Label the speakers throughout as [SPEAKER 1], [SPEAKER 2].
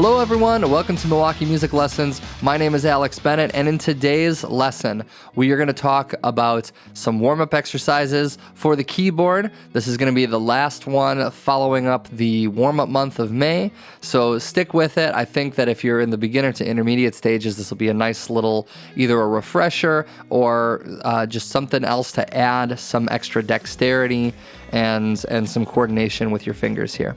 [SPEAKER 1] Hello everyone, welcome to Milwaukee Music Lessons. My name is Alex Bennett, and in today's lesson, we are going to talk about some warm-up exercises for the keyboard. This is going to be the last one following up the warm-up month of May, so stick with it. I think that if you're in the beginner to intermediate stages, this will be a nice little, either a refresher or just something else to add some extra dexterity and some coordination with your fingers here.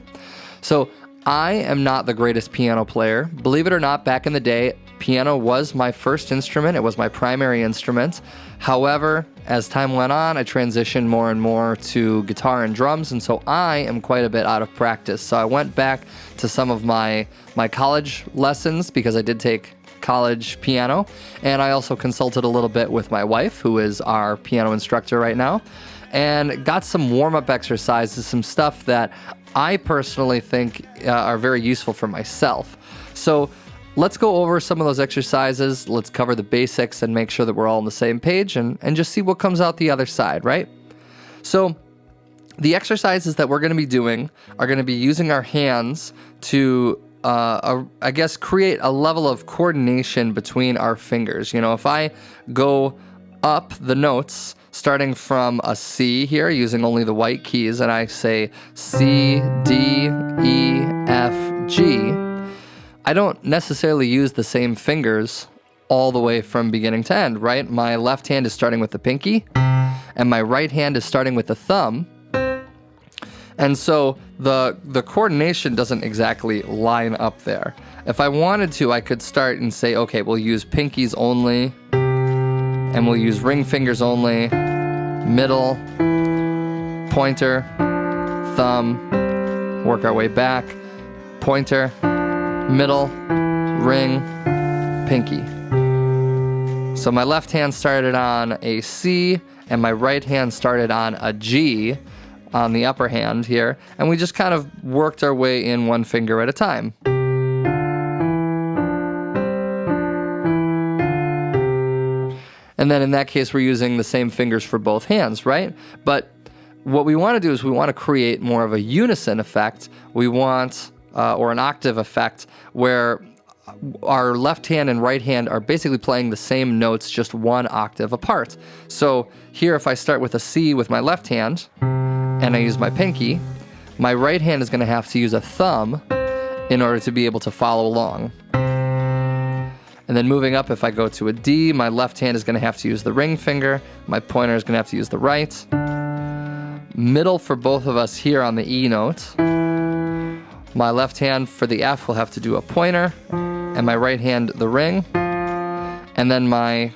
[SPEAKER 1] So I am not the greatest piano player. Believe it or not, back in the day, piano was my first instrument. It was my primary instrument. However, as time went on, I transitioned more and more to guitar and drums, and so I am quite a bit out of practice. So I went back to some of my college lessons because I did take college piano, and I also consulted a little bit with my wife, who is our piano instructor right now, and got some warm-up exercises, some stuff that I personally think are very useful for myself. So let's go over some of those exercises. Let's cover the basics and make sure that we're all on the same page and just see what comes out the other side, right? So the exercises that we're going to be doing are going to be using our hands to I guess create a level of coordination between our fingers. You know, if I go up the notes, starting from a C here, using only the white keys, and I say C, D, E, F, G, I don't necessarily use the same fingers all the way from beginning to end, right? My left hand is starting with the pinky, and my right hand is starting with the thumb. And so the coordination doesn't exactly line up there. If I wanted to, I could start and say, okay, we'll use pinkies only, and we'll use ring fingers only, middle, pointer, thumb, work our way back, pointer, middle, ring, pinky. So my left hand started on a C, and my right hand started on a G on the upper hand here, and we just kind of worked our way in one finger at a time. And then in that case, we're using the same fingers for both hands, right? But what we want to do is we want to create more of a unison effect. We want, or an octave effect, where our left hand and right hand are basically playing the same notes, just one octave apart. So here, if I start with a C with my left hand, and I use my pinky, my right hand is going to have to use a thumb in order to be able to follow along. And then moving up, if I go to a D, my left hand is going to have to use the ring finger. My pointer is going to have to use the right. Middle for both of us here on the E note. My left hand for the F will have to do a pointer, and my right hand the ring. And then my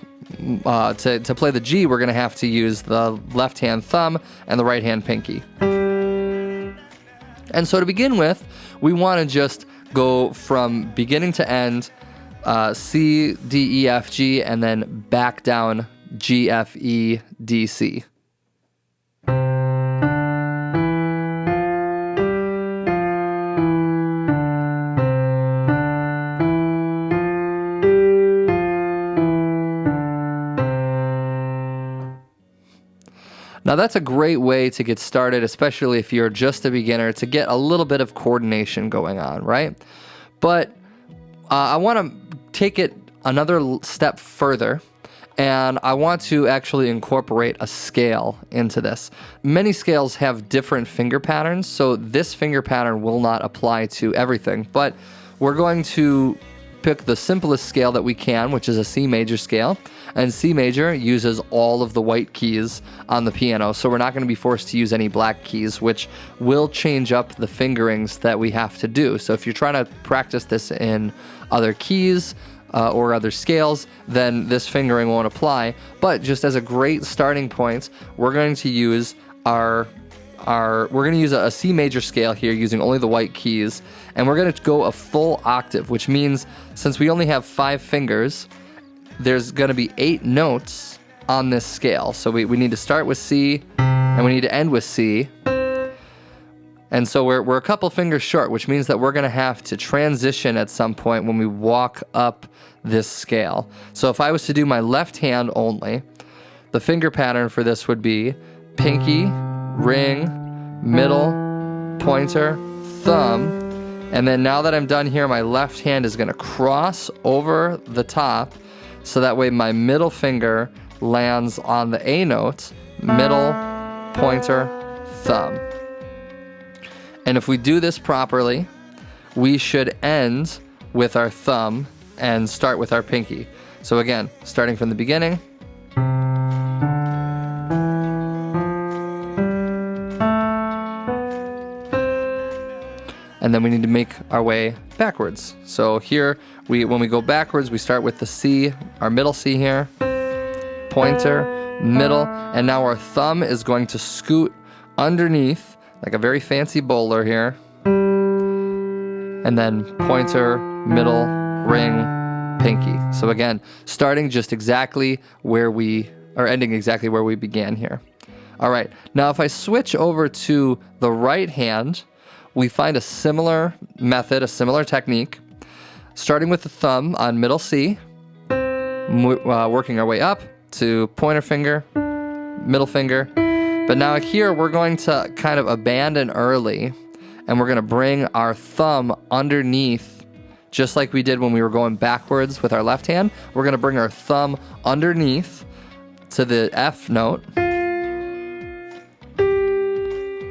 [SPEAKER 1] to play the G, we're going to have to use the left hand thumb and the right hand pinky. And so to begin with, we want to just go from beginning to end, C, D, E, F, G, and then back down G, F, E, D, C. Now that's a great way to get started, especially if you're just a beginner, to get a little bit of coordination going on, right? But I want to take it another step further, and I want to actually incorporate a scale into this. Many scales have different finger patterns, so this finger pattern will not apply to everything, but we're going to pick the simplest scale that we can, which is a C major scale, and C major uses all of the white keys on the piano, so we're not going to be forced to use any black keys, which will change up the fingerings that we have to do. So if you're trying to practice this in other keys or other scales, then this fingering won't apply. But just as a great starting point, we're going to use a C major scale here using only the white keys, and we're going to go a full octave, which means since we only have 5 fingers, there's going to be 8 notes on this scale. So we need to start with C, and we need to end with C. And so we're a couple fingers short, which means that we're going to have to transition at some point when we walk up this scale. So if I was to do my left hand only, the finger pattern for this would be pinky, ring, middle, pointer, thumb, And then now that I'm done here, my left hand is gonna cross over the top, so that way my middle finger lands on the A note, middle, pointer, thumb. And if we do this properly, we should end with our thumb and start with our pinky. So again, starting from the beginning. And then we need to make our way backwards. So here, when we go backwards, we start with the C, our middle C here, pointer, middle, and now our thumb is going to scoot underneath, like a very fancy bowler here, and then pointer, middle, ring, pinky. So again, starting just exactly where ending exactly where we began here. All right, now if I switch over to the right hand, we find a similar method, a similar technique, starting with the thumb on middle C, working our way up to pointer finger, middle finger. But now here we're going to kind of abandon early, and we're gonna bring our thumb underneath, just like we did when we were going backwards with our left hand. We're gonna bring our thumb underneath to the F note,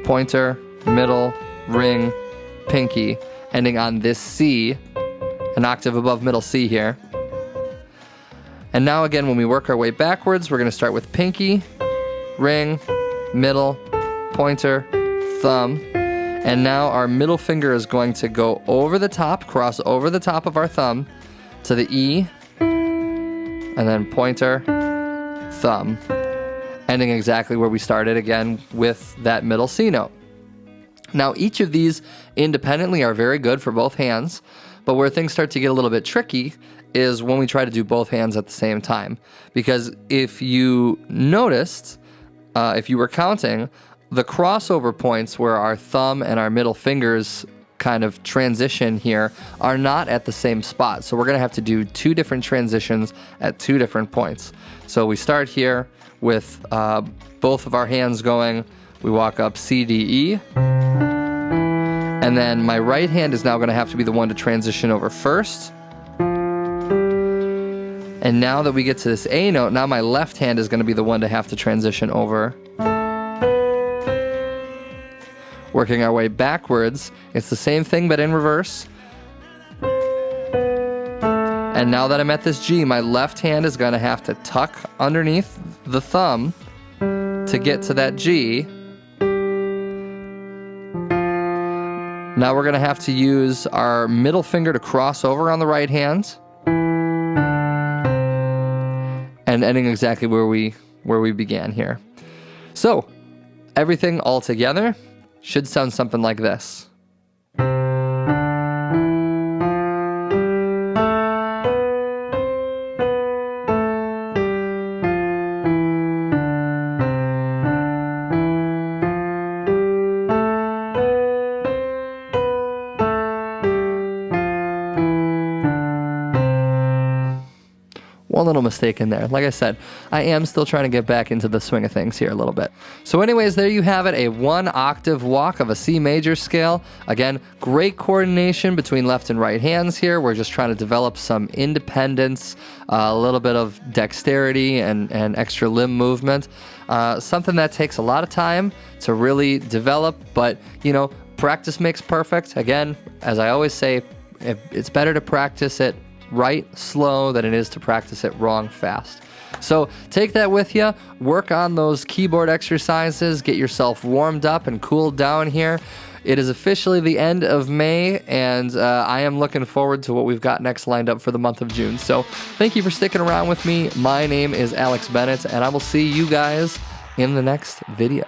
[SPEAKER 1] pointer, middle, ring, pinky, ending on this C, an octave above middle C here. And now again, when we work our way backwards, we're gonna start with pinky, ring, middle, pointer, thumb. And now our middle finger is going to go over the top, cross over the top of our thumb to the E, and then pointer, thumb, ending exactly where we started again with that middle C note. Now, each of these independently are very good for both hands, but where things start to get a little bit tricky is when we try to do both hands at the same time. Because if you noticed, if you were counting, the crossover points where our thumb and our middle fingers kind of transition here are not at the same spot. So we're gonna have to do two different transitions at two different points. So we start here with both of our hands going, we walk up C, D, E, and then my right hand is now gonna have to be the one to transition over first. And now that we get to this A note, now my left hand is gonna be the one to have to transition over. Working our way backwards, it's the same thing but in reverse. And now that I'm at this G, my left hand is gonna have to tuck underneath the thumb to get to that G. Now we're gonna have to use our middle finger to cross over on the right hand, and ending exactly where we began here. So everything all together should sound something like this. One little mistake in there. Like I said, I am still trying to get back into the swing of things here a little bit. So anyways, there you have it, a 1 octave walk of a C major scale. Again, great coordination between left and right hands here. We're just trying to develop some independence, a little bit of dexterity and extra limb movement. Something that takes a lot of time to really develop, but you know, practice makes perfect. Again, as I always say, it's better to practice it right slow than it is to practice it wrong fast. So take that with you, work on those keyboard exercises, get yourself warmed up and cooled down here. It is officially the end of May, and I am looking forward to what we've got next lined up for the month of June. So thank you for sticking around with me. My name is Alex Bennett, and I will see you guys in the next video.